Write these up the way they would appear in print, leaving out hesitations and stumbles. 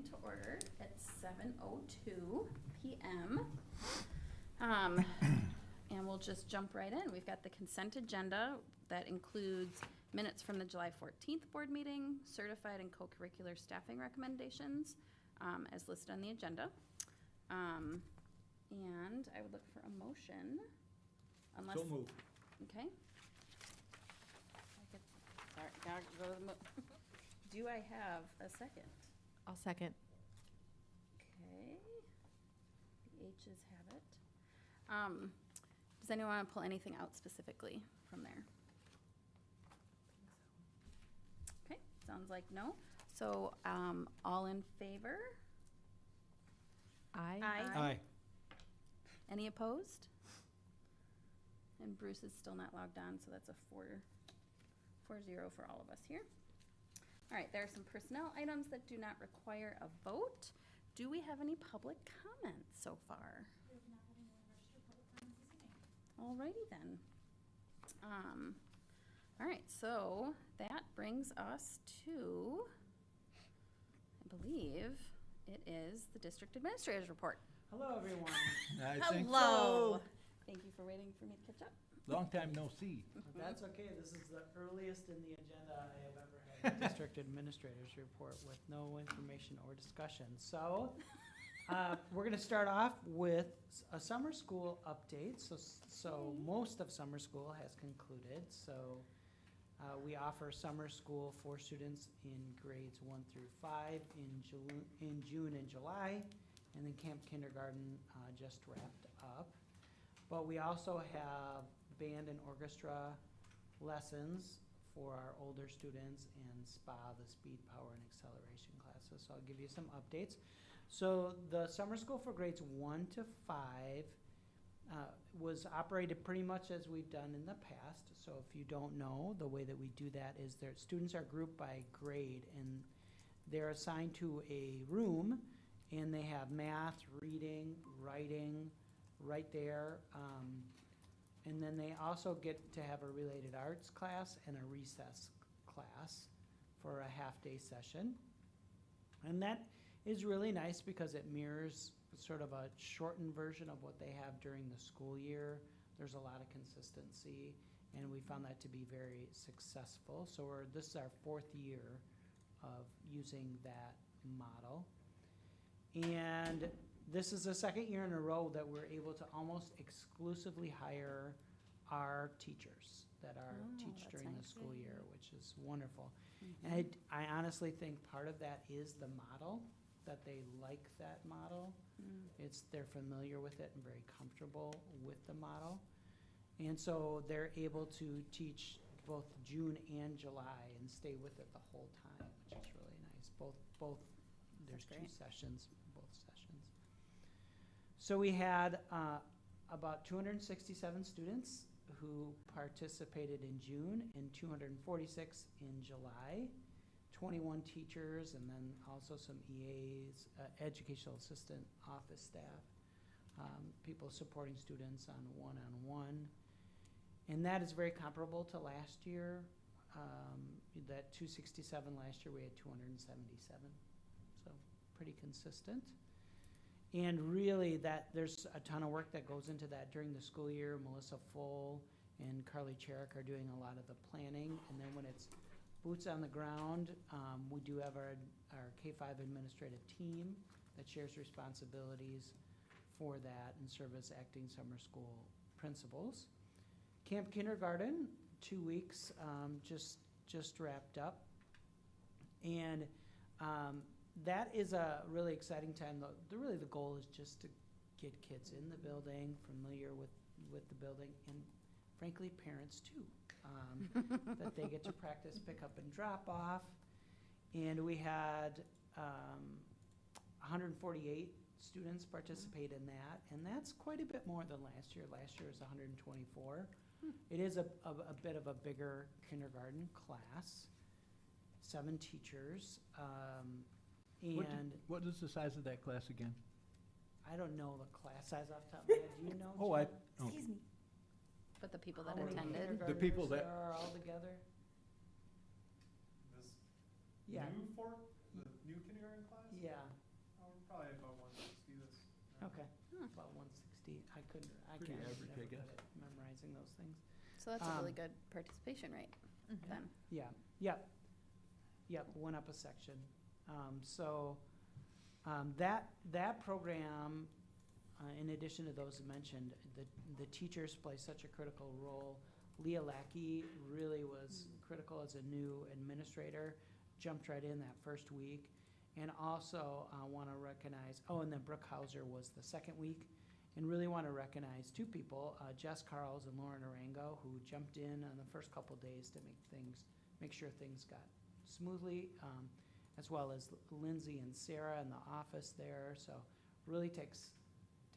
meeting to order at 7:02 p.m. And we'll just jump right in. We've got the consent agenda that includes minutes from the July 14th board meeting, certified and co-curricular staffing recommendations as listed on the agenda. And I would look for a motion unless. So moved. Okay. Sorry, gotta go to the do I have a second? I'll second. Okay. The H's have it. Does anyone want to pull anything out specifically from there? Okay, sounds like no. So, all in favor? Aye. Aye. Any opposed? And Bruce is still not logged on, so that's a 4-0 for all of us here. All right, there are some personnel items that do not require a vote. Do we have any public comments so far? We have not had anyone register public comments this evening. Alrighty then. All right, so that brings us to, I believe, it is the district administrator's report. Hello, everyone. I think Hello. Thank you for waiting for me to catch up. so. Long time no see. That's okay. This is the earliest in the agenda I have ever had a district administrator's report with no information or discussion. So, we're going to start off with a summer school update. So most of summer school has concluded. So, we offer summer school for students in grades 1 through 5 in June and July, and then camp kindergarten just wrapped up. But we also have band and orchestra lessons for our older students and SPA, the speed, power, and acceleration classes. So I'll give you some updates. So the summer school for grades 1 to 5 was operated pretty much as we've done in the past. So if you don't know, the way that we do that is that students are grouped by grade, and they're assigned to a room, and they have math, reading, writing right there. And then they also get to have a related arts class and a recess class for a half-day session. And that is really nice because it mirrors sort of a shortened version of what they have during the school year. There's a lot of consistency, and we found that to be very successful. So this is our 4th year of using that model. And this is the 2nd year in a row that we're able to almost exclusively hire our teachers that are teach during the school year, which is wonderful. Mm-hmm. And I honestly think part of that is the model, that they like that model. They're familiar with it and very comfortable with the model. And so they're able to teach both June and July and stay with it the whole time, which is really nice. Both there's 2 sessions, both sessions. So we had about 267 students who participated in June and 246 in July, 21 teachers, and then also some EAs, educational assistant, office staff, people supporting students on one-on-one. And that is very comparable to last year. That 267 last year, we had 277. So pretty consistent. And really there's a ton of work that goes into that during the school year. Melissa Full and Carly Cherrick are doing a lot of the planning. And then when it's boots on the ground, we do have our K-5 administrative team that shares responsibilities for that and serve as acting summer school principals. Camp kindergarten, 2 weeks, just wrapped up. And that is a really exciting time. Really the goal is just to get kids in the building, familiar with the building, and frankly, parents too. That they get to practice pick up and drop off. And we had 148 students participate in that, and that's quite a bit more than last year. Last year was 124. It is a bit of a bigger kindergarten class, 7 teachers. And What is the size of that class again? I don't know the class size off the top of my head. Do you know? Oh, Jen? Excuse me. But the people that How many attended. The people kindergartners that- there are all together? This Yeah. new the new kindergarten class? Yeah. about 160. I Pretty can't, average, I never guess. good at memorizing those things. So that's a really Um, good participation rate Mhm. then. Yeah, yep, went up a section. That program, in addition to those mentioned, the teachers play such a critical role. Leah Lackey really was critical as a new administrator, jumped right in that first week. And also want to recognize, and then Brooke Hauser was the second week. And really want to recognize two people, Jess Carls and Lauren Arango, who jumped in on the first couple days to make sure things got smoothly, as well as Lindsay and Sarah in the office there. So really takes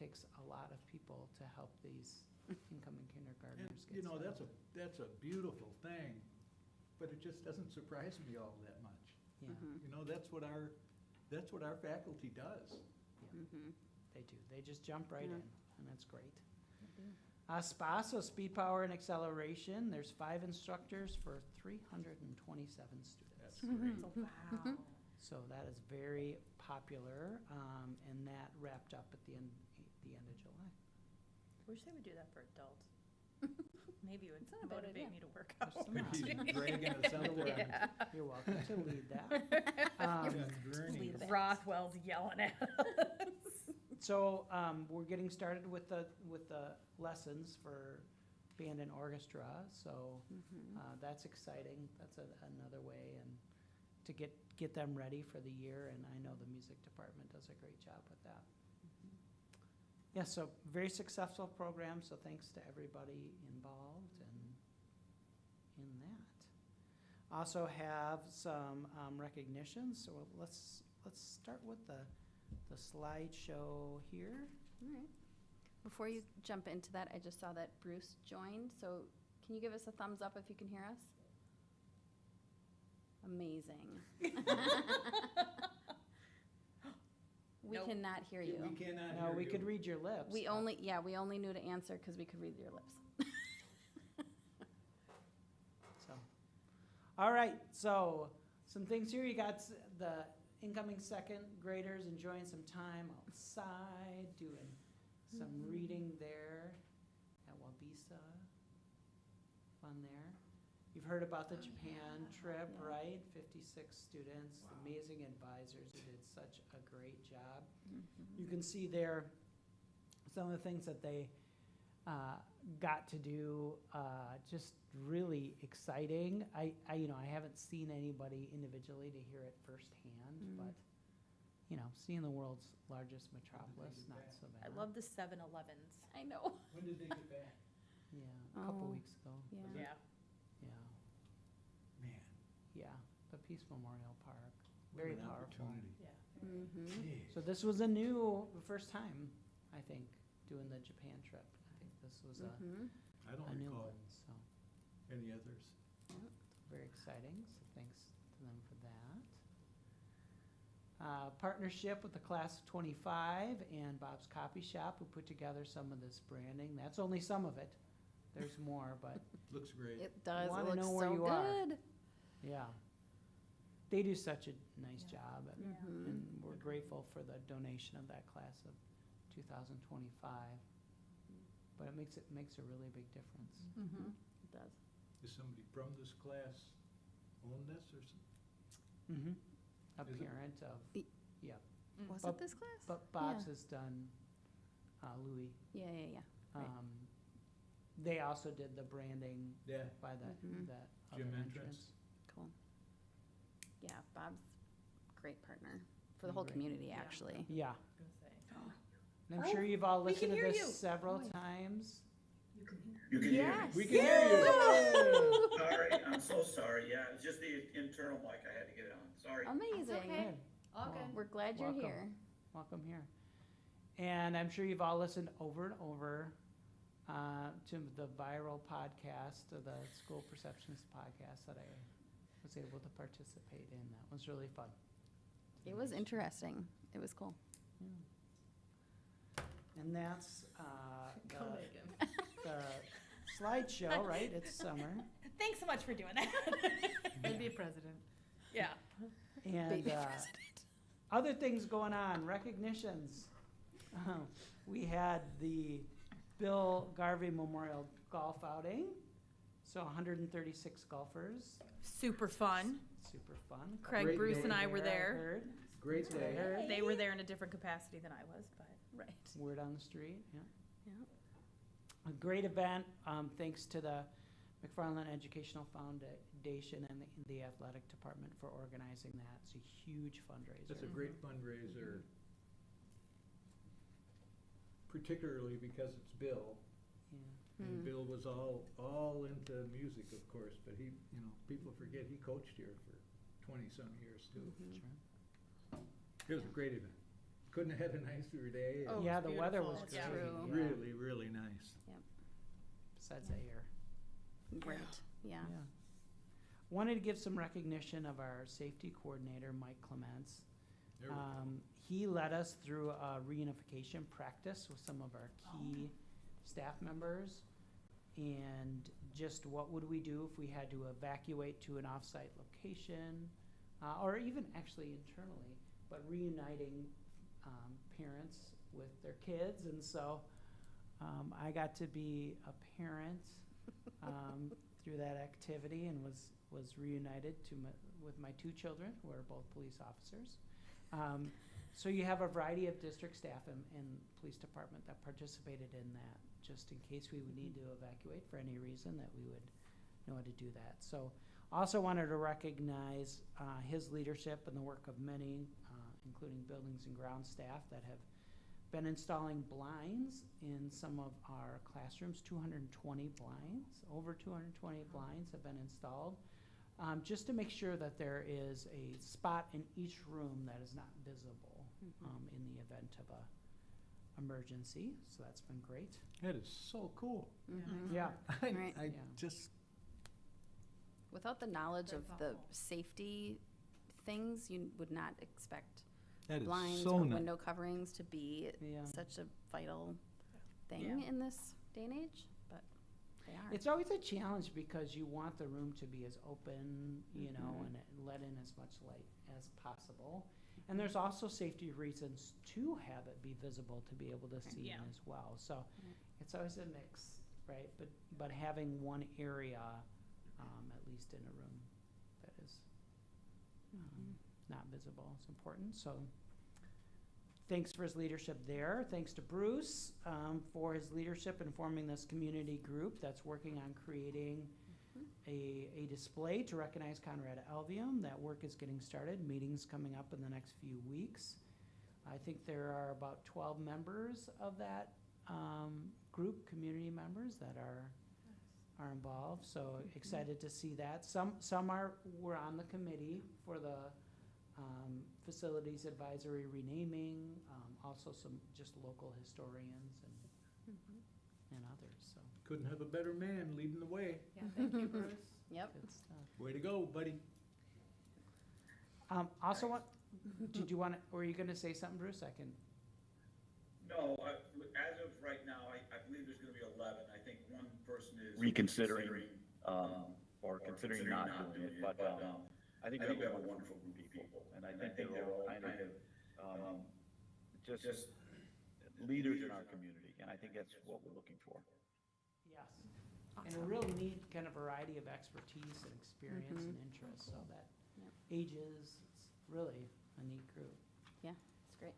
a lot of people to help these incoming kindergartners And, get you know, started. that's a beautiful thing, but it just doesn't surprise me all that much. Yeah, Mhm. You know, that's what our faculty does. Mhm. they do. They just jump right Yeah. in, and that's great. SPA, so speed, power, and acceleration. There's 5 instructors for 327 students. That's great. So, wow. So that is very popular, and that wrapped up at the end of July. Wish they would do that for adults. Maybe it would It's not a bad motivate idea. me to work There's out. some Maybe dragging us out there. Yeah. You're welcome to lead that. Yeah, gurney. Rothwell's yelling at us. So we're getting started with the lessons for band and orchestra. So that's exciting. That's another way and to get them ready for the year. And I know the music department does a great job with that. Yeah, so very successful program, so thanks to everybody involved in that. Also have some recognitions, so let's start with the slideshow here. All right. Before you jump into that, I just saw that Bruce joined, so can you give us a thumbs up if you can hear us? Amazing. We Nope. cannot hear you. We cannot No, hear we you. could read your lips. We only knew to answer because we could read your lips. So, all right, so some things here. You got the incoming second graders enjoying some time outside, doing some reading there at Wabisa. Fun there. You've heard about the Japan trip, Yeah. right? 56 students, amazing advisors who did such a great job. You can see there some of the things that they got to do, just really exciting. I haven't seen anybody individually to hear it firsthand, but seeing the world's largest metropolis, get not back? so I bad. love the 7-Elevens. I know. When did they get back? Yeah, a couple Oh, weeks ago. Yeah. Yeah. Man, Yeah, the Peace Memorial Park, what very an powerful. opportunity. Yeah. Mm-hmm. Jeez. So this was the first time, I think, doing the Japan trip. I think this was Mm-hmm. I don't a new recall one, so any others. very exciting, so thanks to them for that. Partnership with the class of 25 and Bob's Copy Shop, who put together some of this branding. That's only some of it. There's more, but Looks great. It does. It wanna looks know where so you are. good. yeah. They do such a nice Yeah. job, and, Yeah. Mhm. and we're grateful for the donation of that class of 2025. But it makes a really big difference. Mm-hmm. It does. Is somebody from this class own this or something? A Is it? parent of, Was But- it this class? but Bob's Yeah. has done Louis. Yeah. Right. They also did the branding Yeah. by the Mhm. other Gym entrance. entrance. Cool. Yeah, Bob's a great partner for the whole Great. community, Yeah. actually. Yeah, I was gonna say. and I'm Oh, sure you've all we can listened to hear this you. several Oh, yeah. times. You can hear Yes. We can hear you. Woo! me. Sorry, I'm so sorry. Yeah, it's just the internal mic I had to get on. Sorry. Amazing. okay. Good. All Well, good. We're glad you're Welcome. here. Welcome here. And I'm sure you've all listened over and over to the viral podcast, or the School Perceptions podcast that I was able to participate in. That was really fun. It was interesting. It was cool. And that's Go Megan. the slideshow, right? It's summer. Thanks so much for doing that. Maybe a president. Yeah. And Baby other things going on, recognitions. We had the Bill Garvey Memorial Golf Outing, so 136 golfers, Super fun. super fun. Craig, Great Bruce, day and I were I there. heard. Great That's what I day. heard. They were there in a different capacity than I was, but. Right. Word on the street, yeah. Yeah. A great event, thanks to the McFarland Educational Foundation and the athletic department for organizing that. It's a huge fundraiser. That's a great fundraiser, particularly because it's Bill. Yeah. And Bill was all into music, of course, but he, people forget he coached here for 20-some years too. Sure. It was a great event. Couldn't have had a nicer day. Oh, Yeah, it's the weather was beautiful. great. It's true. yeah. Really, really nice. Besides the air. Great, yeah. Wanted to give some recognition of our safety coordinator, Mike Clements. There we go. He led us through a reunification practice with some of our key staff members. And just what would we do if we had to evacuate to an off-site location, or even actually internally, but reuniting parents with their kids. And so I got to be a parent through that activity and was reunited with my two children, who are both police officers. So you have a variety of district staff and police department that participated in that, just in case we would need to evacuate for any reason, that we would know how to do that. So also wanted to recognize his leadership and the work of many, including buildings and ground staff that have been installing blinds in some of our classrooms. 220 blinds, over 220 blinds have been installed, just to make sure that there is a spot in each room that is not visible in the event of a emergency. So that's been great. That is so cool. Yeah. Right. I Yeah. just, Without the knowledge Very of the thoughtful. safety things, you would not expect that is blinds so or nice. window coverings to be Yeah. such a vital thing Yeah. in this day and age, but they are. It's always a challenge because you want the room to be as open, and let in as much light as possible. And there's also safety reasons to have it be visible, to be able to see Yeah. in as well. So Right. it's always a mix, right? But having one area, at least in a room that is not visible is important. So thanks for his leadership there. Thanks to Bruce for his leadership in forming this community group that's working on creating a display to recognize Conrad Alvium. That work is getting started. Meetings coming up in the next few weeks. I think there are about 12 members of that group, community members that are involved. So excited to see that. Some were on the committee for the facilities advisory renaming. Also some just local historians and others. So Couldn't have a better man leading the way. Yeah, thank you, Bruce. Yep. good stuff. Way to go, buddy. Also, were you gonna say something, Bruce? I can. No, as of right now, I believe there's gonna be 11. I think one person is Reconsidering, or considering not doing it, but, I think we have a wonderful group of people, and I think they're all kind of, just leaders in our community, and I think that's what we're looking for. Yes. And a real neat kind of variety of expertise and experience and interests, so that Yep. ages, it's really a neat group. It's great.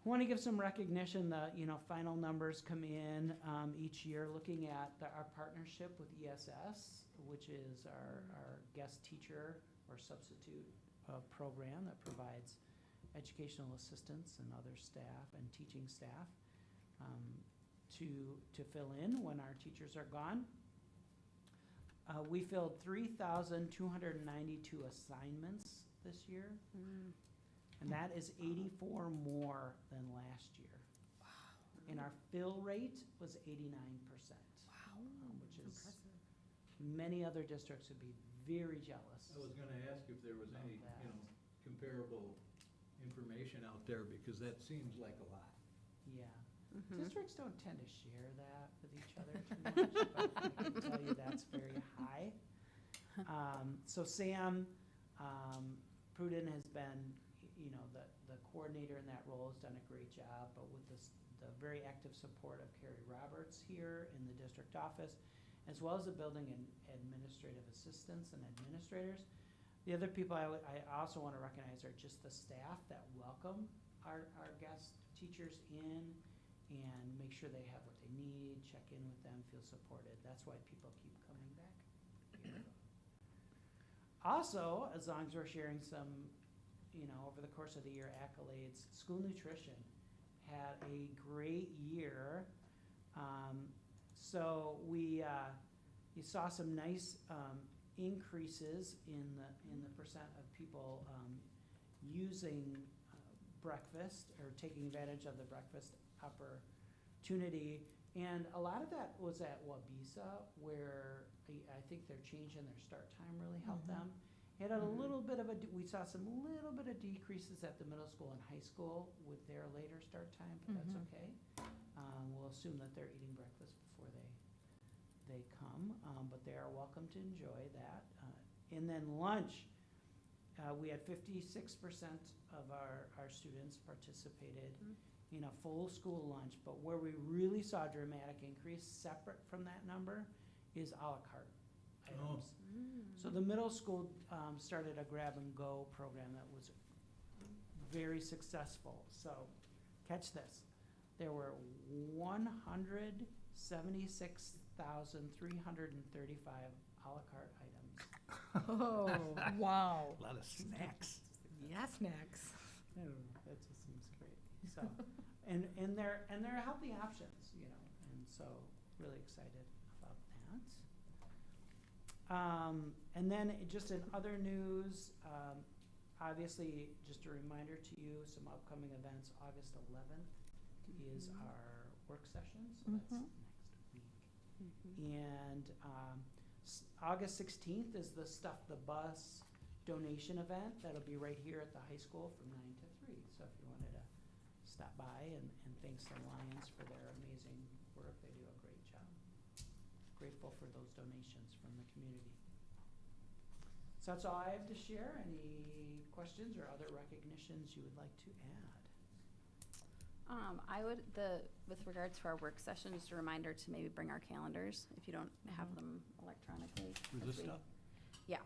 I want to give some recognition. The final numbers come in each year, looking at our partnership with ESS, which is our guest teacher or substitute program that provides educational assistants and other staff and teaching staff to fill in when our teachers are gone. We filled 3,292 assignments this year. And that is 84 more than last year. Wow. And our fill rate was 89%. Wow. Which is, many other districts would be very jealous. I was gonna ask if there was any, that. comparable information out there, because that seems like a lot. Yeah. Mm-hmm. Districts don't tend to share that with each other too much, but I can tell you that's very high. So Sam Pruden has been, the coordinator in that role, has done a great job, but with the very active support of Carrie Roberts here in the district office, as well as the building and administrative assistants and administrators. The other people I also want to recognize are just the staff that welcome our guest teachers in and make sure they have what they need, check in with them, feel supported. That's why people keep coming back here. Also, as long as we're sharing some, over the course of the year accolades, school nutrition had a great year. So you saw some nice increases in the percent of people using breakfast or taking advantage of the breakfast opportunity. And a lot of that was at Wabisa, where I think their change in their start time really helped them. It had a little bit of we saw some little bit of decreases at the middle school and high school with their later start time, but that's okay. We'll assume that they're eating breakfast before they come, but they are welcome to enjoy that. And then lunch, we had 56% of our students participated in a full school lunch, but where we really saw a dramatic increase, separate from that number, is a la carte items. So the middle school started a grab and go program that was very successful. So catch this, there were 176,335 a la carte items. Oh, wow. A lot of snacks. Yeah, snacks. I don't know, that just seems great. So, and they're healthy options, and so really excited about that. And then just in other news, obviously, just a reminder to you, some upcoming events. August 11th is our work session, so that's next week. And August 16th is the Stuff the Bus donation event. That'll be right here at the high school from 9 to 3. So if you wanted to stop by and thanks the Lions for their amazing work, they do a great job. Grateful for those donations from the community. So that's all I have to share. Any questions or other recognitions you would like to add? With regards to our work session, just a reminder to maybe bring our calendars if you don't have them electronically. For this stuff? Yeah,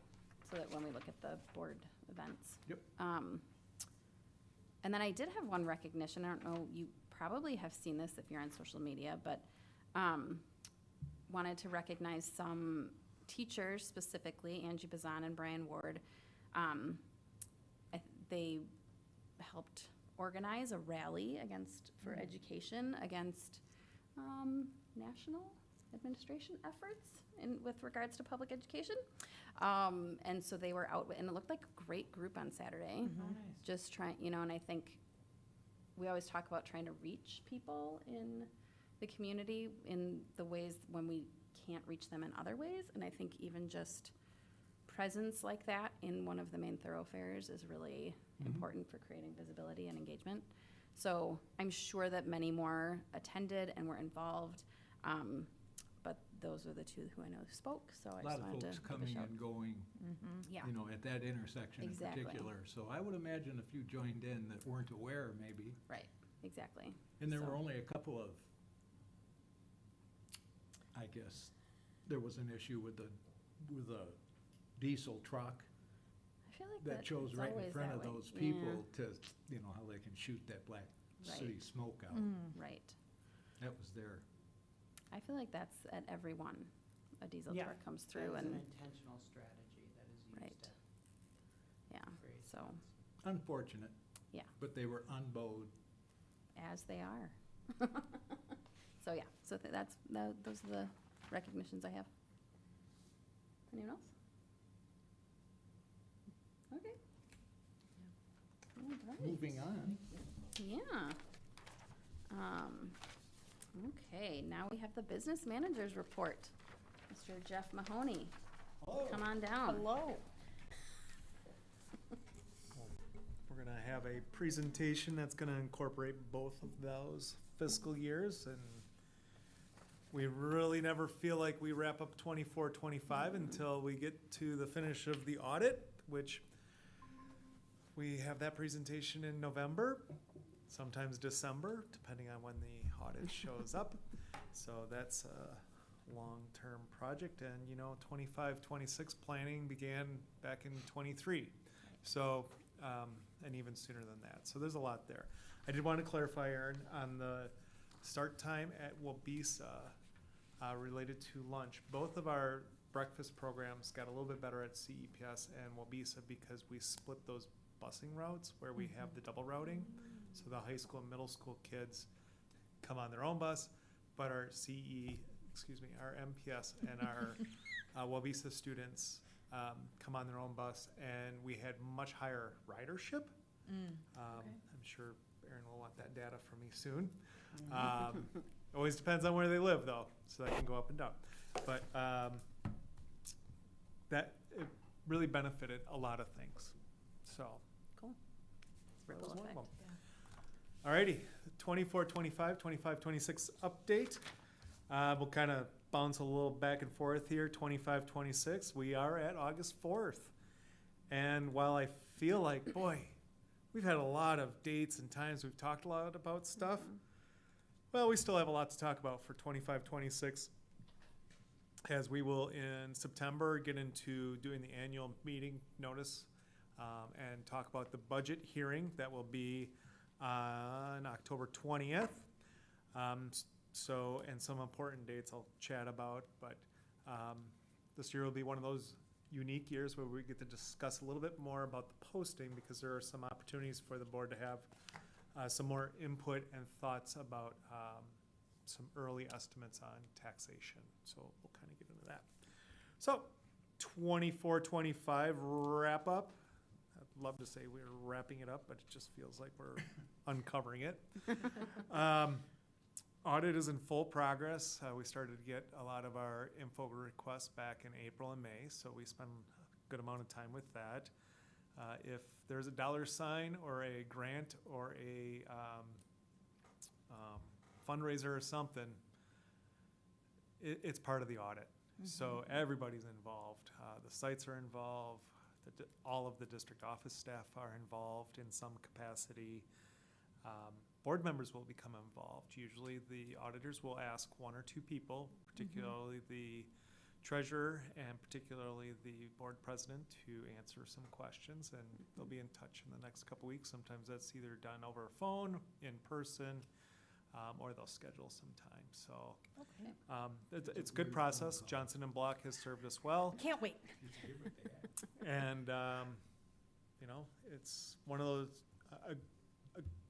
so that when we look at the board events. Yep. And then I did have one recognition. I don't know, you probably have seen this if you're on social media, but wanted to recognize some teachers, specifically Angie Bazan and Brian Ward. They helped organize a rally for education against national administration efforts with regards to public education. And so they were out, and it looked like a great group on Saturday. Nice. Just trying, and I think we always talk about trying to reach people in the community in the ways when we can't reach them in other ways. And I think even just presence like that in one of the main thoroughfares is really important for creating visibility and engagement. So I'm sure that many more attended and were involved, but those are the two who I know spoke, so I A lot just of wanted to folks give a coming shout. and going, Yeah, at that intersection in Exactly. particular. So I would imagine a few joined in that weren't aware maybe. right, exactly. And there So- were only a couple of, I guess, there was an issue with the diesel truck I feel like that chose it's right in always front that of way. those people to, how they can shoot that black city Right. smoke out. Yeah, right. That was their, I feel like that's at every one. A diesel Yeah, truck comes That through is and, an intentional strategy that is used Right. to yeah, create so, signs. unfortunate. Yeah. But they were unbowed. as they are. So, yeah, so those are the recognitions I have. Anyone else? Okay. All right. Moving on. Yeah. Okay, now we have the business manager's report. Mr. Jeff Mahoney, come on down. Hello. We're gonna have a presentation that's gonna incorporate both of those fiscal years, and we really never feel like we wrap up 24-25 until we get to the finish of the audit, which we have that presentation in November. sometimes December, depending on when the audit shows up. So that's a long-term project, and 25, 26 planning began back in 23. So, and even sooner than that. So there's a lot there. I did want to clarify, Aaron, on the start time at Wabisa related to lunch. Both of our breakfast programs got a little bit better at CEPS and Wabisa because we split those busing routes where we have the double routing. So the high school and middle school kids come on their own bus, but our our MPS and our Wabisa students come on their own bus, and we had much higher ridership. I'm sure Aaron will want that data from me soon. Always depends on where they live, though, so that can go up and down. But that it really benefited a lot of things. So Cool. that Ripple was one of effect, them. yeah. Alrighty, 24, 25, 25, 26 update. We'll kind of bounce a little back and forth here. 25, 26, we are at August 4th. And while I feel like, boy, we've had a lot of dates and times we've talked a lot about stuff, well, we still have a lot to talk about for 25, 26, as we will in September get into doing the annual meeting notice and talk about the budget hearing that will be on October 20th. And some important dates I'll chat about, but this year will be one of those unique years where we get to discuss a little bit more about the posting, because there are some opportunities for the board to have some more input and thoughts about some early estimates on taxation. So we'll kind of get into that. So 24, 25 wrap up. I'd love to say we're wrapping it up, but it just feels like we're uncovering it. Audit is in full progress. We started to get a lot of our info requests back in April and May, so we spent a good amount of time with that. If there's a dollar sign or a grant or a fundraiser or something, it's part of the audit. So everybody's involved. The sites are involved. All of the district office staff are involved in some capacity. Board members will become involved. Usually the auditors will ask one or two people, particularly the treasurer and particularly the board president, to answer some questions, and they'll be in touch in the next couple weeks. Sometimes that's either done over phone, in person, or they'll schedule some time. So it's a good process. Johnson and Block has served us well. Can't wait. And, it's one of those, a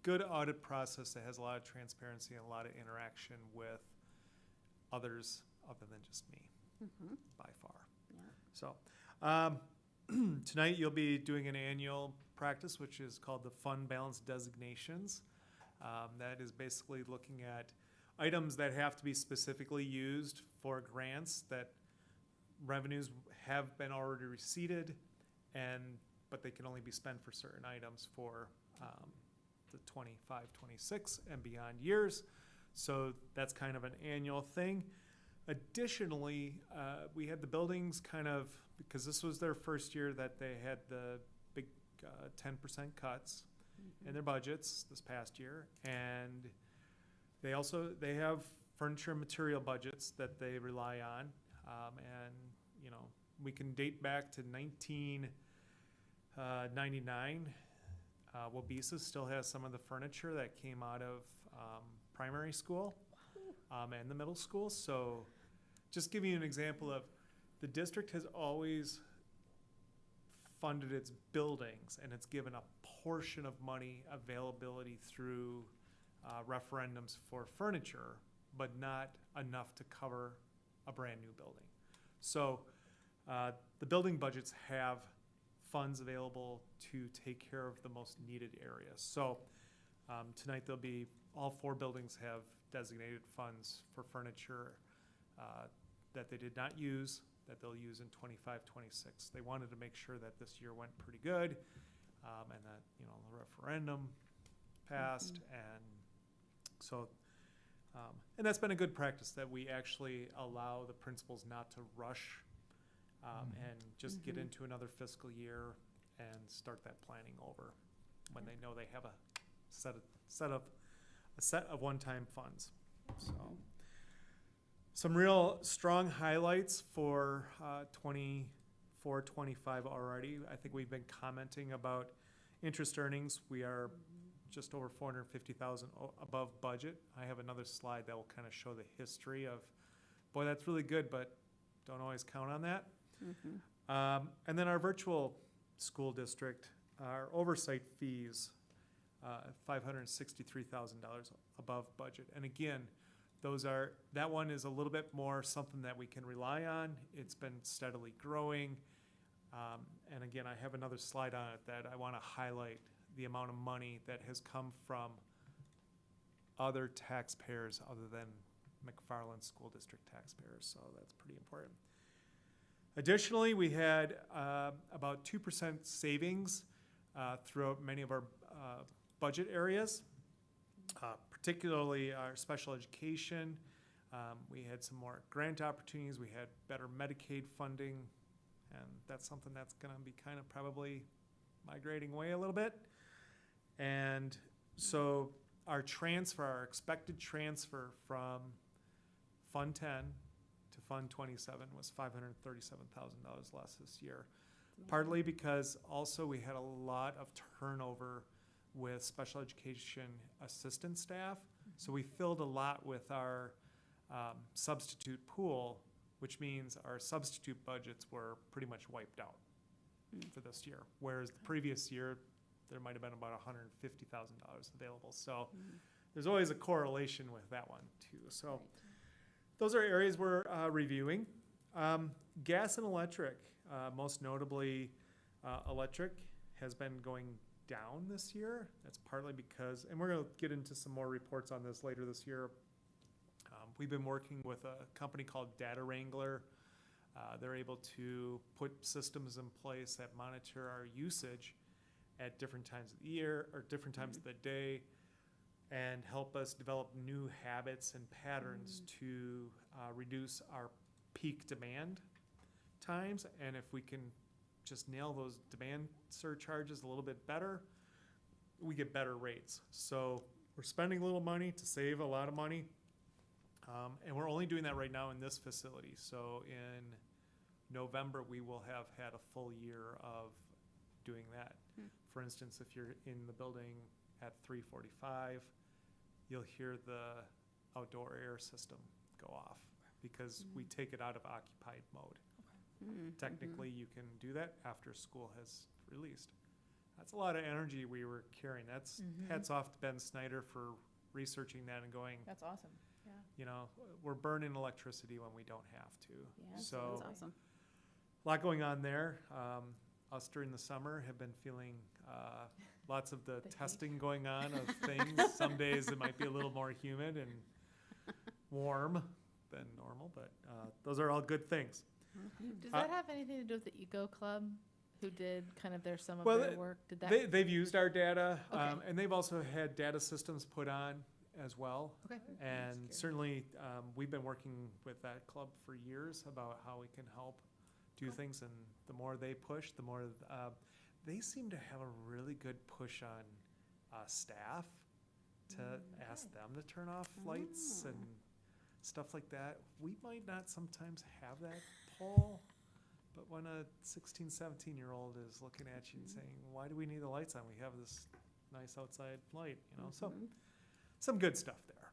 good audit process that has a lot of transparency and a lot of interaction with others other than just me, by far. Yeah. So, tonight you'll be doing an annual practice, which is called the Fund Balance Designations. That is basically looking at items that have to be specifically used for grants that revenues have been already receipted, but they can only be spent for certain items for the 25, 26 and beyond years. So that's kind of an annual thing. Additionally, we had the buildings because this was their first year that they had the big 10% cuts in their budgets this past year. And they have furniture and material budgets that they rely on. We can date back to 1999. Wabisa still has some of the furniture that came out of primary school and the middle school. So just giving you an example of, the district has always funded its buildings, and it's given a portion of money availability through referendums for furniture, but not enough to cover a brand new building. So the building budgets have funds available to take care of the most needed areas. So tonight all 4 buildings have designated funds for furniture that they did not use, that they'll use in 25, 26. They wanted to make sure that this year went pretty good, and that the referendum passed, and so and that's been a good practice, that we actually allow the principals not to rush and just get into another fiscal year and start that planning over when they know they have a a set of one-time funds. So, some real strong highlights for 24, 25 already. I think we've been commenting about interest earnings. We are just over 450,000 above budget. I have another slide that will kind of show the history of, boy, that's really good, but don't always count on that. And then our virtual school district, our oversight fees, $563,000 above budget. And again, that one is a little bit more something that we can rely on. It's been steadily growing. And again, I have another slide on it that I want to highlight the amount of money that has come from other taxpayers other than McFarland School District taxpayers. So that's pretty important. Additionally, we had about 2% savings throughout many of our budget areas, particularly our special education. We had some more grant opportunities. We had better Medicaid funding, and that's something that's going to be kind of probably migrating away a little bit. And so our expected transfer from Fund 10 to Fund 27 was $537,000 less this year. Partly because also we had a lot of turnover with special education assistant staff. So we filled a lot with our substitute pool, which means our substitute budgets were pretty much wiped out for this year. Whereas the previous year, there might have been about $150,000 available. So there's always a correlation with that one too. So those are areas we're reviewing. Gas and electric, most notably electric has been going down this year. That's partly because, and we're going to get into some more reports on this later this year. We've been working with a company called Data Wrangler. They're able to put systems in place that monitor our usage at different times of the year or different times of the day and help us develop new habits and patterns to reduce our peak demand times. And if we can just nail those demand surcharges a little bit better, we get better rates. So we're spending a little money to save a lot of money. And we're only doing that right now in this facility. So in November, we will have had a full year of doing that. For instance, if you're in the building at 3:45, you'll hear the outdoor air system go off because we take it out of occupied mode. Technically, you can do that after school has released. That's a lot of energy we were carrying. That's hats off to Ben Snyder for researching that and going, That's awesome. Yeah. you know, we're burning electricity when we don't have to. Yeah, So that's awesome. a lot going on there. Us during the summer have been feeling lots of the heat. testing going on of things. Some days it might be a little more humid and warm than normal, but those are all good things. Does that have anything to do with the Eco Club, who did kind of some of Well, their work? Did that? They've used our data, Okay. and they've also had data systems put on as well. Okay. And certainly, we've been working with that club for years about how we can help do things. And the more they push, the more they seem to have a really good push on staff to ask them to turn off lights and stuff like that. We might not sometimes have that pull, but when a 16, 17-year-old is looking at you and saying, why do we need the lights on? We have this nice outside light, you know? So some good stuff there.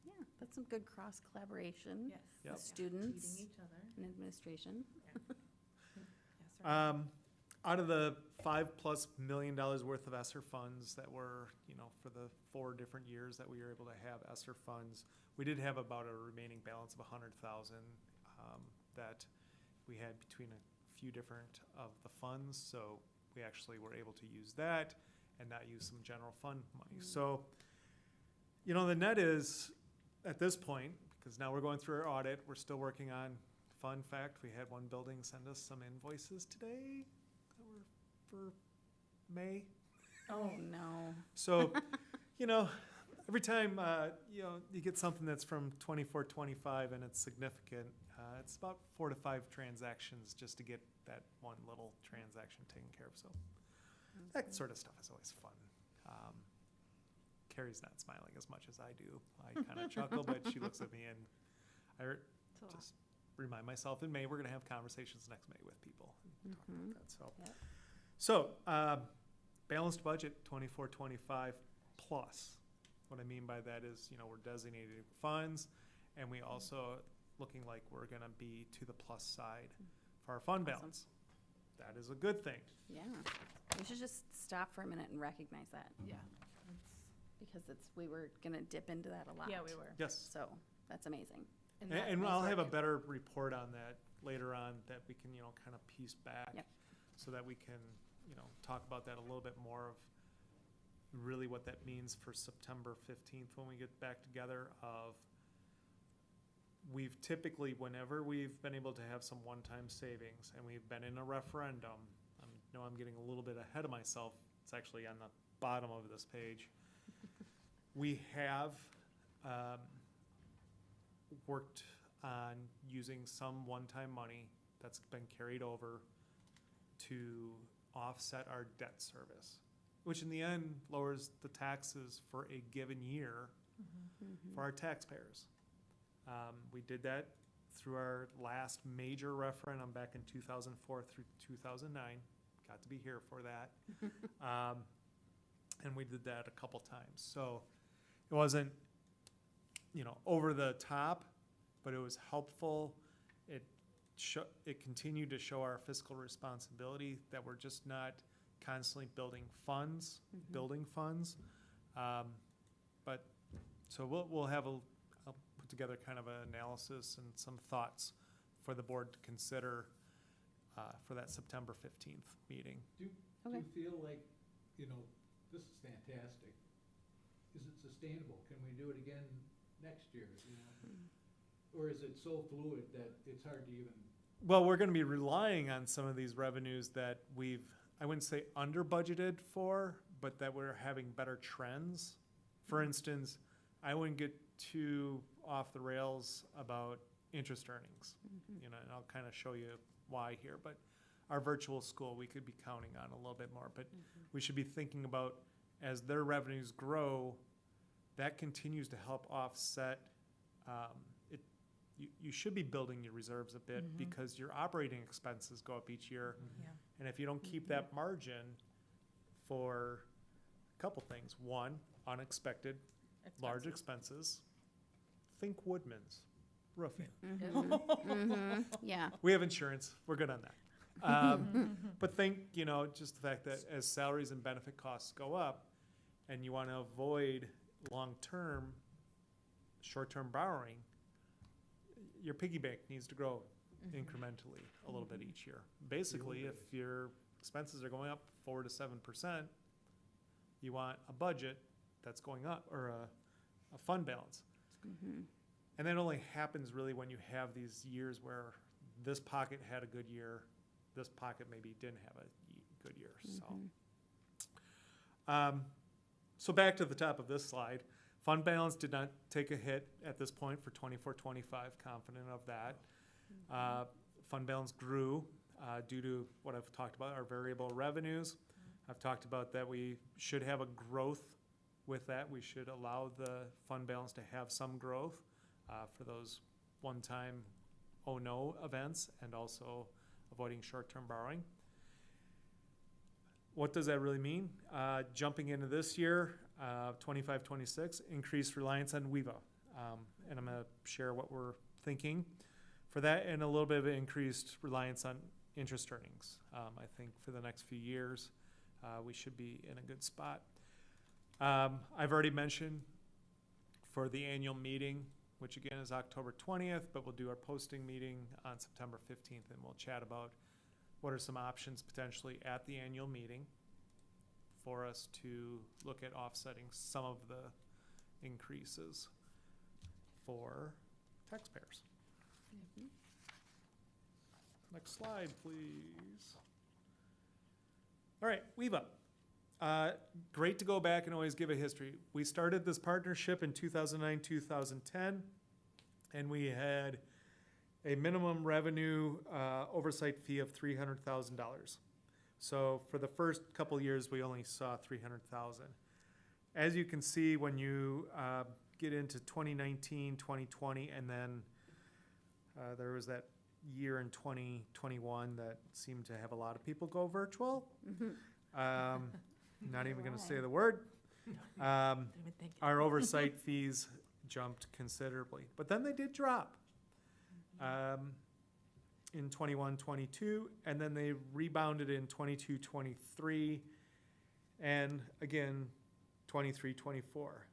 Yeah, that's some good cross collaboration Yes. Yep. with students Feeding each other. and administration. Yes, right. Out of the $5+ million worth of ESSER funds that were, you know, for the 4 different years that we were able to have ESSER funds, we did have about a remaining balance of $100,000 that we had between a few different of the funds. So we actually were able to use that and not use some general fund money. So, you know, the net is at this point, because now we're going through our audit, we're still working on, fun fact, we had one building send us some invoices today that were for May. Oh, no. So, you know, every time, you know, you get something that's from 24, 25 and it's significant, it's about 4 to 5 transactions just to get that one little transaction taken care of. So that sort of stuff is always fun. Carrie's not smiling as much as I do. I kind of chuckle, but she looks at me and I just remind myself in May, we're going to have conversations next May with people and talk about that. So, Yep. so balanced budget 24-25 plus. What I mean by that is, we're designating funds, and we also looking like we're going to be to the plus side for our fund Awesome. balance. That is a good thing. Yeah, we should just stop for a minute and recognize that, Yeah. because we were gonna dip into that a lot. Yeah, we were. Yes. So, that's amazing. that And was I'll have a like- better report on that later on that we can, kind of piece back. Yep. So that we can, talk about that a little bit more of really what that means for September 15th when we get back together of we've typically, whenever we've been able to have some one-time savings and we've been in a referendum, I know I'm getting a little bit ahead of myself. It's actually on the bottom of this page. We have worked on using some one-time money that's been carried over to offset our debt service, which in the end lowers the taxes for a given year for our taxpayers. We did that through our last major referendum back in 2004 through 2009. Got to be here for that. And we did that a couple times. So it wasn't, over the top, but it was helpful. It continued to show our fiscal responsibility, that we're just not constantly building funds. But so we'll have I'll put together kind of an analysis and some thoughts for the board to consider for that September 15th meeting. Do Okay. you feel like, this is fantastic? Is it sustainable? Can we do it again next year, Or is it so fluid that it's hard to even? Well, we're going to be relying on some of these revenues that I wouldn't say under budgeted for, but that we're having better trends. For instance, I wouldn't get too off the rails about interest earnings, and I'll kind of show you why here, but our virtual school, we could be counting on a little bit more, but we should be thinking about as their revenues grow, that continues to help offset, you should be building your reserves a bit because your operating expenses go up each year. Yeah. And if you don't keep that margin for a couple things, one, unexpected large expenses, think Woodman's roofing. Yeah, We have insurance, we're good on that. But think, just the fact that as salaries and benefit costs go up and you want to avoid long-term, short-term borrowing, your piggy bank needs to grow incrementally a little bit each year. Basically, if your expenses are going up 4 to 7%, you want a budget that's going up, or a fund balance. And that only happens really when you have these years where this pocket had a good year, this pocket maybe didn't have a good year. So back to the top of this slide. Fund balance did not take a hit at this point for 24-25, confident of that. Fund balance grew due to what I've talked about, our variable revenues. I've talked about that we should have a growth with that. We should allow the fund balance to have some growth for those one-time oh no events and also avoiding short-term borrowing. What does that really mean? Jumping into this year, 25-26, increased reliance on WEVA. And I'm going to share what we're thinking for that, and a little bit of increased reliance on interest earnings. I think for the next few years, we should be in a good spot. I've already mentioned for the annual meeting, which again is October 20th, but we'll do our posting meeting on September 15th, and we'll chat about what are some options potentially at the annual meeting for us to look at offsetting some of the increases for taxpayers. Next slide, please. All right, WEVA. Great to go back and always give a history. We started this partnership in 2009, 2010, and we had a minimum revenue oversight fee of $300,000. So for the first couple years, we only saw $300,000. as you can see, when you get into 2019, 2020, and then there was that year in 2021 that seemed to have a lot of people go virtual. Not even going to say the word. Our oversight fees jumped considerably, but then they did drop in 21, 22, and then they rebounded in 22, 23, and again, 23, 24.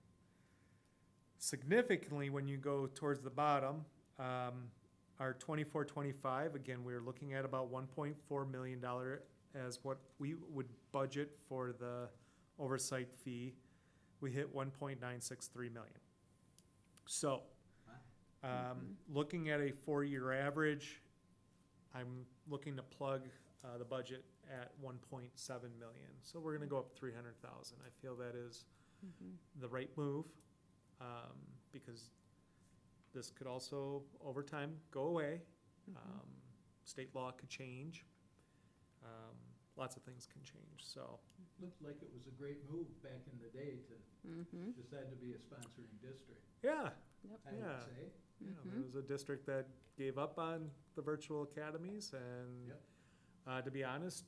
Significantly, when you go towards the bottom, our 24, 25, again, we're looking at about $1.4 million as what we would budget for the oversight fee. We hit 1.963 million. So, looking at a 4-year average, I'm looking to plug the budget at 1.7 million. So we're going to go up 300,000. I feel that is the right move because this could also, over time, go away. State law could change. Lots of things can change. So Looked like it was a great move back in the day to decide to be a sponsoring district, yeah, I would say. you know, there was a district that gave up on the virtual academies, and to be honest,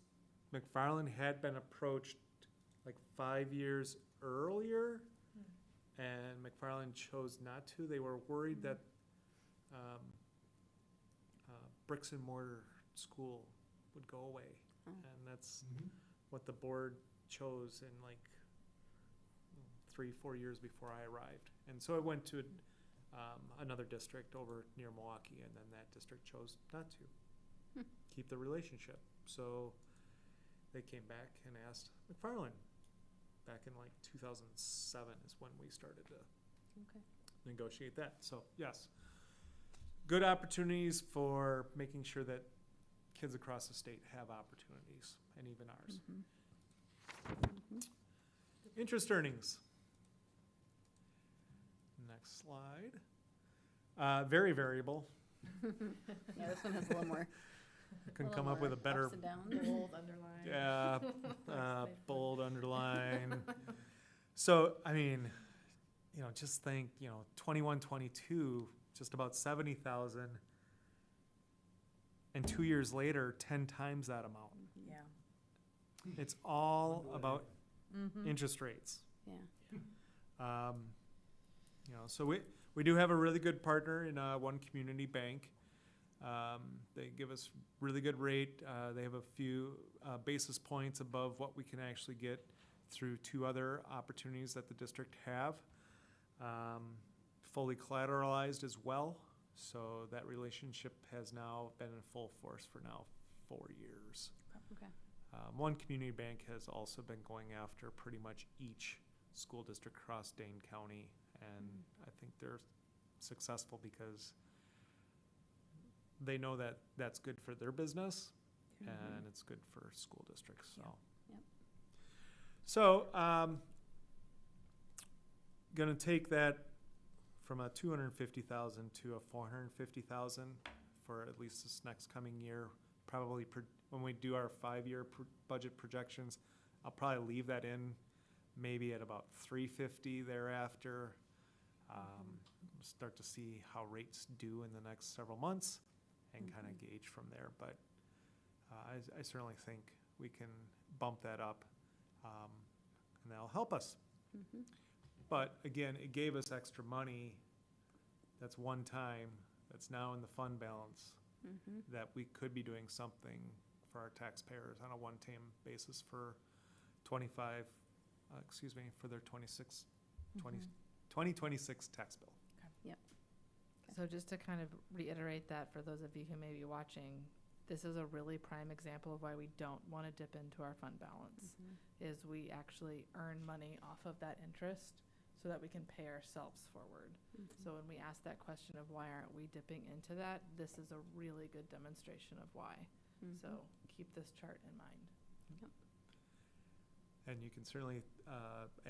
McFarland had been approached like 5 years earlier, and McFarland chose not to. They were worried that bricks and mortar school would go away, and that's what the board chose in like 3-4 years before I arrived. And so I went to another district over near Milwaukee, and then that district chose not to keep the relationship. So they came back and asked McFarland back in like 2007 is when we started to negotiate that. So yes, good opportunities for making sure that kids across the state have opportunities, and even ours. Interest earnings. Next slide. Very variable. Yeah, this one has a little more. I couldn't come up with a better. Ups and downs. Bold underline. Yeah, bold underline. So, I mean, you know, just think, you know, 21, 22, just about 70,000. And 2 years later, 10 times that amount. Yeah. It's all about interest rates. Yeah. You know, so we do have a really good partner in One Community Bank. They give us really good rate. They have a few basis points above what we can actually get through 2 other opportunities that the district have. Fully collateralized as well. So that relationship has now been in full force for now 4 years. Okay. One Community Bank has also been going after pretty much each school district across Dane County, and I think they're successful because they know that that's good for their business and it's good for school districts. So, Yep. So gonna take that from a 250,000 to a 450,000 for at least this next coming year. Probably when we do our 5-year budget projections, I'll probably leave that in maybe at about 350 thereafter. Start to see how rates do in the next several months and kind of gauge from there. But I certainly think we can bump that up, and that'll help us. But again, it gave us extra money that's one time, that's now in the fund balance, that we could be doing something for our taxpayers on a one-time basis for for their 2026 tax bill. So just to kind of reiterate that for those of you who may be watching, this is a really prime example of why we don't want to dip into our fund balance, is we actually earn money off of that interest so that we can pay ourselves forward. So when we ask that question of why aren't we dipping into that, this is a really good demonstration of why. So keep this chart in mind. And you can certainly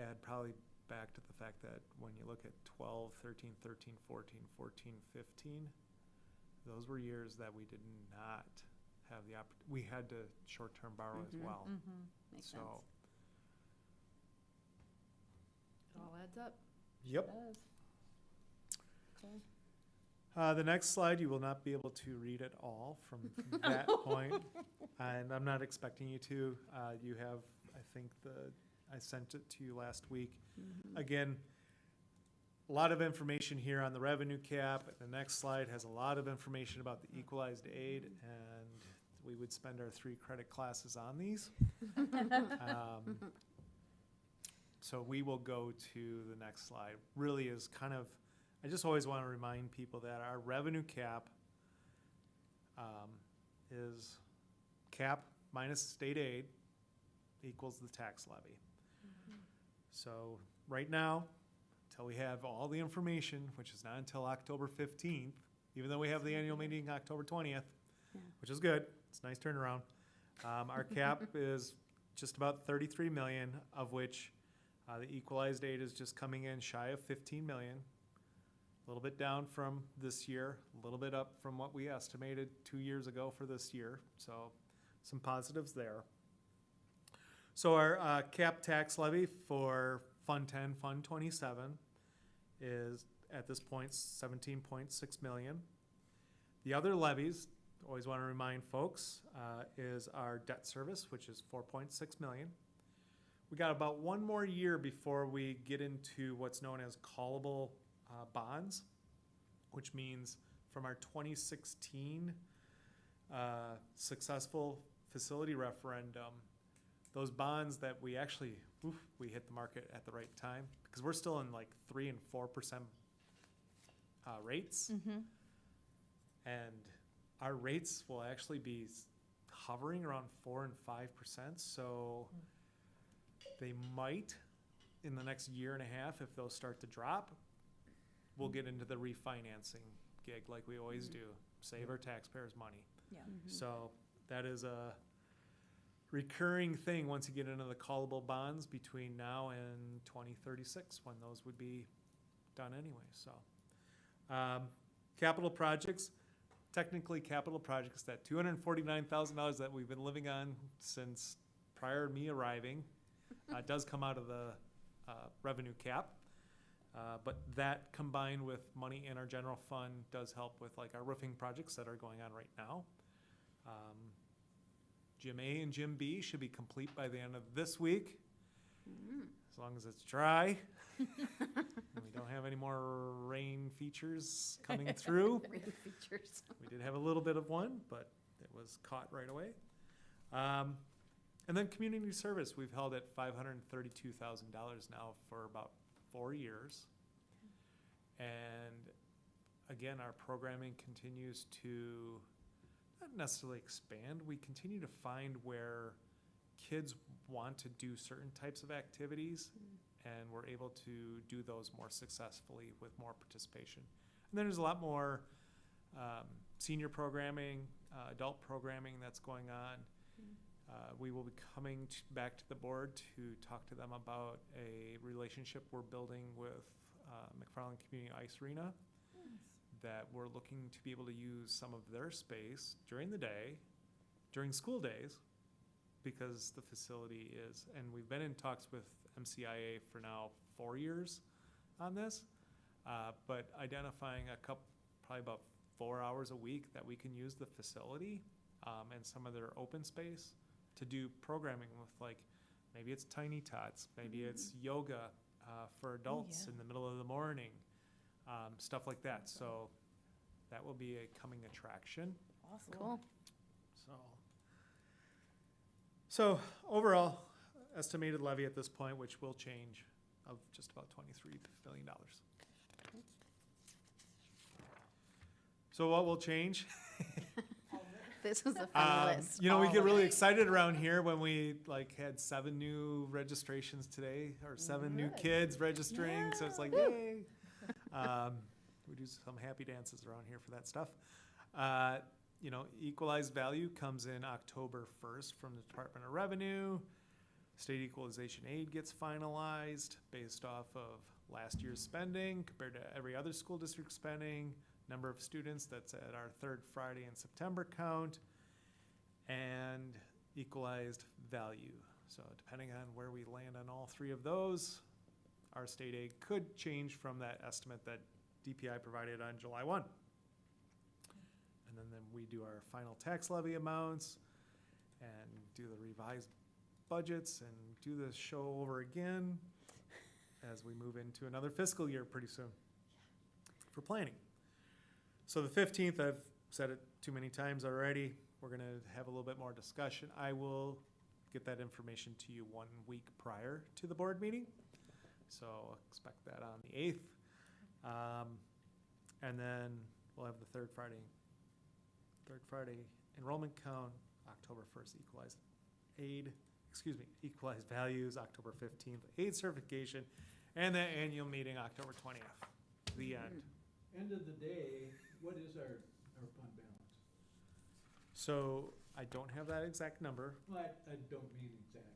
add probably back to the fact that when you look at 12, 13, 13, 14, 14, 15, those were years that we did not have the opportunity. We had to short-term borrow as well. Makes So, sense. It all adds up. Yep. Does. Okay. The next slide, you will not be able to read it all from that point, and I'm not expecting you to. You have, I think I sent it to you last week. Again, a lot of information here on the revenue cap. The next slide has a lot of information about the equalized aid, and we would spend our 3 credit classes on these. So we will go to the next slide. Really is kind of, I just always want to remind people that our revenue cap is cap minus state aid equals the tax levy. So right now, until we have all the information, which is not until October 15th, even though we have the annual meeting October 20th, which is good. It's a nice turnaround. Our cap is just about 33 million, of which the equalized aid is just coming in shy of 15 million. A little bit down from this year, a little bit up from what we estimated 2 years ago for this year. So some positives there. So our cap tax levy for Fund 10, Fund 27 is at this point 17.6 million. The other levies, always want to remind folks, is our debt service, which is 4.6 million. We got about 1 more year before we get into what's known as callable bonds, which means from our 2016 successful facility referendum, those bonds that we actually, we hit the market at the right time, because we're still in like 3 and 4% rates. And our rates will actually be hovering around 4 and 5%. So they might, in the next year and a half, if those start to drop, we'll get into the refinancing gig like we always do, save our taxpayers money. Yeah. So that is a recurring thing once you get into the callable bonds between now and 2036, when those would be done anyway. So capital projects, technically capital projects, that $249,000 that we've been living on since prior to me arriving does come out of the revenue cap. But that combined with money in our general fund does help with like our roofing projects that are going on right now. Gym A and Gym B should be complete by the end of this week, as long as it's dry. And we don't have any more rain features coming through. Rain features. We did have a little bit of one, but it was caught right away. And then community service, we've held at $532,000 now for about 4 years. And again, our programming continues to not necessarily expand. We continue to find where kids want to do certain types of activities, and we're able to do those more successfully with more participation. And then there's a lot more senior programming, adult programming that's going on. We will be coming back to the board to talk to them about a relationship we're building with McFarland Community Ice Arena, that we're looking to be able to use some of their space during the day, during school days, because the facility is, and we've been in talks with MCIA for now 4 years on this, but identifying probably about 4 hours a week that we can use the facility and some of their open space to do programming with, like, maybe it's Tiny Tots, maybe it's yoga for adults in the middle of the morning, stuff like that. So that will be a coming attraction. Awesome. Cool. So overall, estimated levy at this point, which will change, of just about $23 million. So what will change? This was a fun list. You know, we All get of really it. excited around here when we had 7 new registrations today, or 7 new Good. kids registering. So it's like, Yeah. yay. We do some happy dances around here for that stuff. You know, equalized value comes in October 1st from the Department of Revenue. State equalization aid gets finalized based off of last year's spending compared to every other school district spending, number of students that's at our 3rd Friday in September count, and equalized value. So depending on where we land on all 3 of those, our state aid could change from that estimate that DPI provided on July 1. And then we do our final tax levy amounts and do the revised budgets and do the show over again as we move into another fiscal year pretty soon for planning. So the 15th, I've said it too many times already, we're gonna have a little bit more discussion. I will get that information to you 1 week prior to the board meeting. So expect that on the 8th. And then we'll have the third Friday enrollment count, October 1st, equalized values, October 15th, aid certification, and the annual meeting, October 20th, the end. End of the day, what is our fund balance? So I don't have that exact number. Well, I don't mean exact.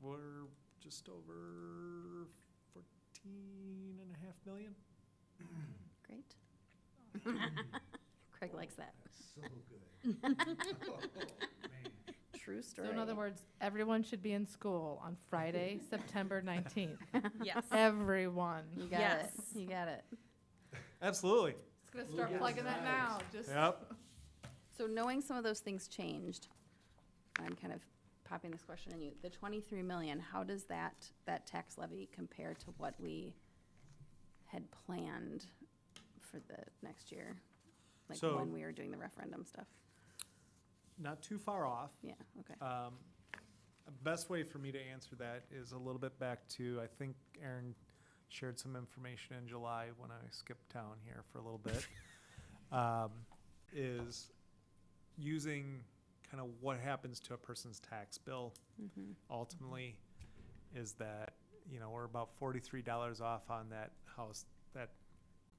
We're just over 14.5 million. Great. Craig likes that. That's so good. Oh, man. True story. So in other words, everyone should be in school on Friday, September 19th. Yes. Everyone. You got Yes. it. You got it. Absolutely. Just gonna start Yes. plugging that now, just. Yep. So knowing some of those things changed, I'm kind of popping this question in you. The 23 million, how does that tax levy compare to what we had planned for the next year? Like So- when we were doing the referendum stuff? Not too far off. Yeah, okay. Best way for me to answer that is a little bit back to, I think Aaron shared some information in July when I skipped town here for a little bit, is using kind of what happens to a person's tax bill Mhm. ultimately is that, we're about $43 off on that house, that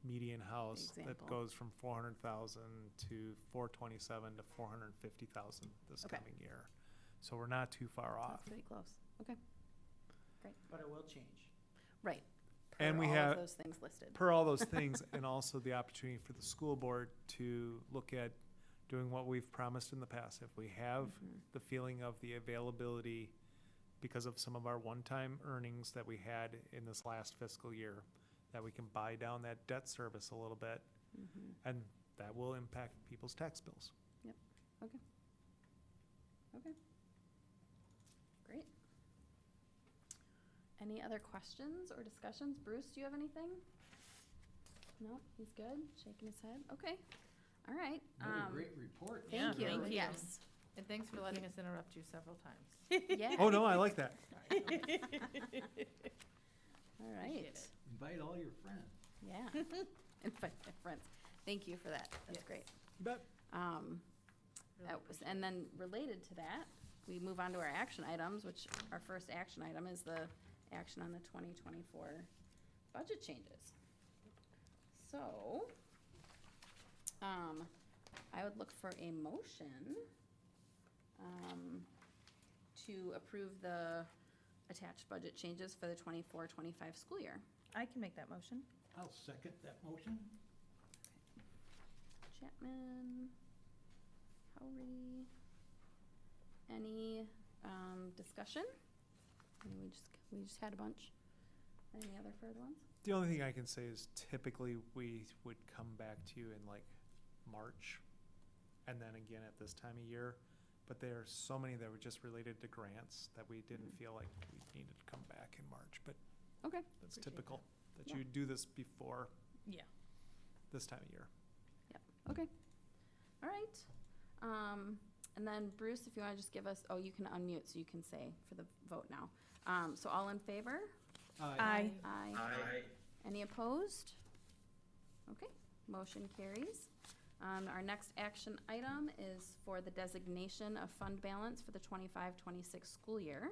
median house that Example. goes from 400,000 to 427 to 450,000 this Okay. coming year. So we're not too far That's off. pretty close. Okay, But it will change. right. And Per we all have- of those things listed. Per all those things, and also the opportunity for the school board to look at doing what we've promised in the past. If we have Mhm. the feeling of the availability because of some of our one-time earnings that we had in this last fiscal year, that we can buy down that debt service a little bit, Mhm. and that will impact people's tax bills. Okay. Great. Any other questions or discussions? Bruce, do you have anything? No, he's good, shaking his head. Okay, all right. Another great report. Yeah, Thank you, thank you. yes. And thanks for letting us interrupt you several times. Yeah. Oh, no, I like that. All right, Appreciate it. Invite all your friends. yeah. Invite my friends. Thank you for that, that's Yes. great. You bet. Really And then related to that, we move on to our action items, which our first action item is the action on the 2024 budget changes. So, I would look for a motion to approve the attached budget changes for the 24-25 school year. I can make that motion. I'll second that motion. Chapman, Howry. Any discussion? I mean, we just had a bunch. Any other further ones? The only thing I can say is typically we would come back to you in like March and then again at this time of year. But there are so many that were just related to grants that we didn't feel like we needed to come back in March. But Okay, that's Appreciate typical, that Yeah. you do this before Yeah. this time of year. okay. All right. And then Bruce, if you want to just give us, you can unmute so you can say for the vote now. So all in favor? Aye. Aye. Any opposed? Okay, motion carries. Our next action item is for the designation of fund balance for the 25-26 school year.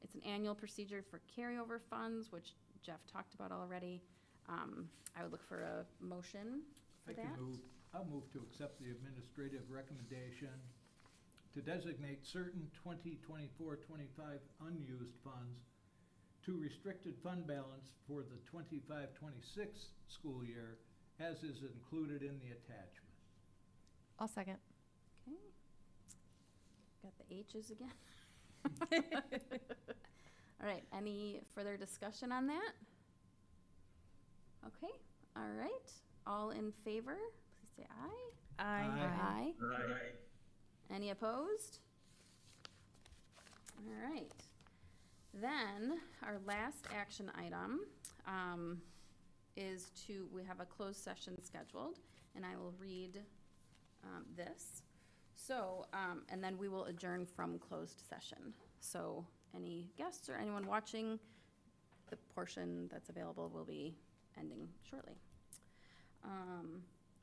It's an annual procedure for carryover funds, which Jeff talked about already. I would look for a motion for that. I'll move to accept the administrative recommendation to designate certain 2024-25 unused funds to restricted fund balance for the 25-26 school year, as is included in the attachment. I'll second. Okay. Got the H's again. All right, any further discussion on that? Okay, all right. All in favor, please say aye. Aye. Aye. Aye. Any opposed? All right. Then, our last action item is we have a closed session scheduled, and I will read this. So, and then we will adjourn from closed session. So, any guests or anyone watching, the portion that's available will be ending shortly.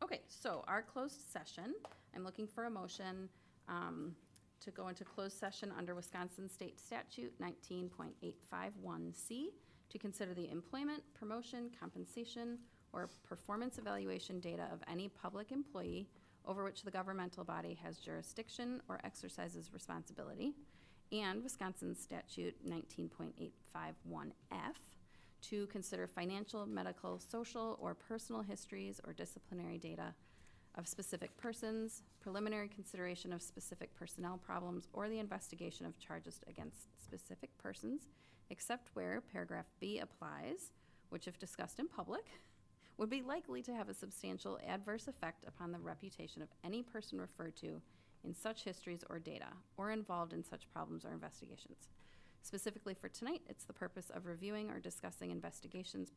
Okay, so our closed session, I'm looking for a motion to go into closed session under Wisconsin State Statute 19.851C to consider the employment, promotion, compensation, or performance evaluation data of any public employee over which the governmental body has jurisdiction or exercises responsibility, and Wisconsin Statute 19.851F to consider financial, medical, social, or personal histories or disciplinary data of specific persons, preliminary consideration of specific personnel problems, or the investigation of charges against specific persons, except where paragraph B applies, which if discussed in public, would be likely to have a substantial adverse effect upon the reputation of any person referred to in such histories or data, or involved in such problems or investigations. Specifically for tonight, it's the purpose of reviewing or discussing investigations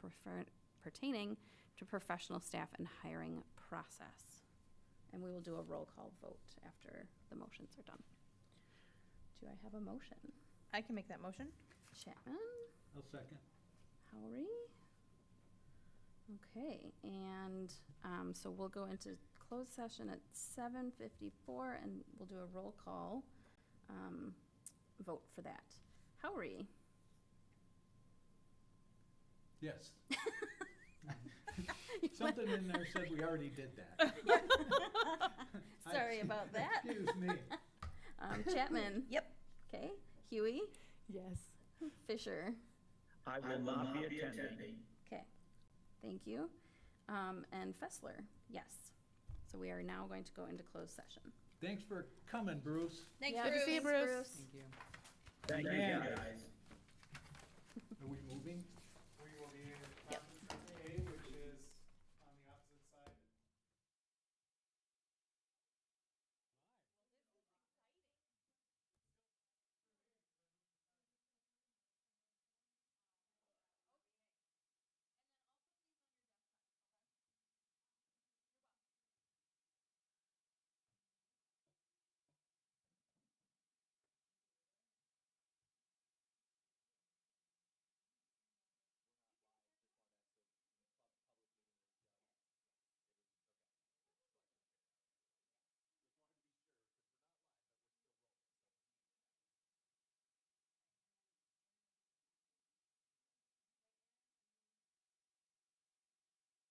pertaining to professional staff and hiring process. And we will do a roll call vote after the motions are done. Do I have a motion? I can make that motion. Chapman, I'll second. Howry. Okay, and so we'll go into closed session at 7:54, and we'll do a roll call vote for that. Howry. Yes. Something in there said we already did that. Sorry about that. Excuse me. Chapman. Yep. Okay. Huey. Yes. Fisher. I will not be attending. Okay. Thank you. And Fessler. Yes. So we are now going to go into closed session. Thanks for coming, Bruce. Thanks, Yeah, Bruce. Good to see you, Bruce. Thank you. Thank you, Yeah. guys. Are we moving?